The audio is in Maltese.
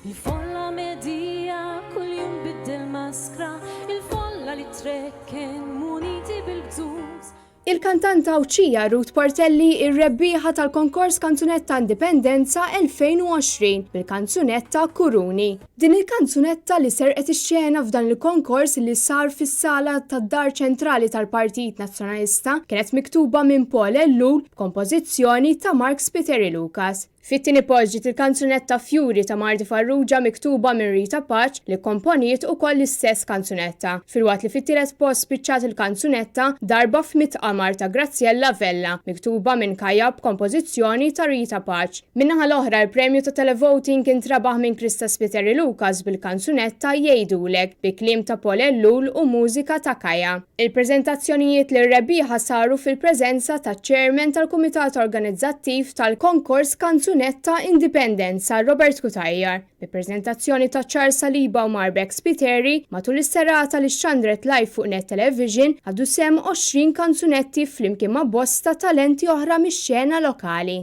Il-folla medija kull-jum biddel maskra, il-folla li trekken muniti bil-bżuz. Il-kantanta Awċija Ruth Portelli ir-rebbieħa tal-konkors Kanzunetta Indipendenza 2020 bil-kanzunetta Kuruni. Din il-kanzunetta li serqet ix-xena f'dan il-konkors li sar fis-sala tad-Dar Ċentrali tal-Partit Nazzjonalista kienet miktuba minn Paul Ellul b'kompożizzjoni ta' Mark Spiteri Lucas. Fit-tieni poġġiet il-kanzunetta Fjuri ta' Marti Farrugia miktuba minn Rita Paċ li komponiet ukoll l-istess kanzunetta. Filwaqt li fit-tielet post spiċċat il-kanzunetta Darba f'Mitqamar ta' Graziella Vella miktuba minn Kajab kompożizzjoni ta' Rita Paċ. Minnaħa l-oħra l-premju ta' televoting intrabaħ minn Krista Spiteri Lucas bil-kanzunetta Jgħidulek bi kliem ta' Paul Ellul u mużika ta' Kaja. Il-preżentazzjonijiet li r-rebbieħa saru fil-preżenza ta' chairman tal-Kumitat Organizzattiv tal-Konkors Kanzunetta Indipendenza Robert Kutajjar, bi preżentazzjoni ta' Charles Saliba u Marbek Spiteri matul is-serata li xandret live fuq Net Television għaddu sem 20 kanzunetti flimkien ma' bosta talenti oħra mix-xena lokali.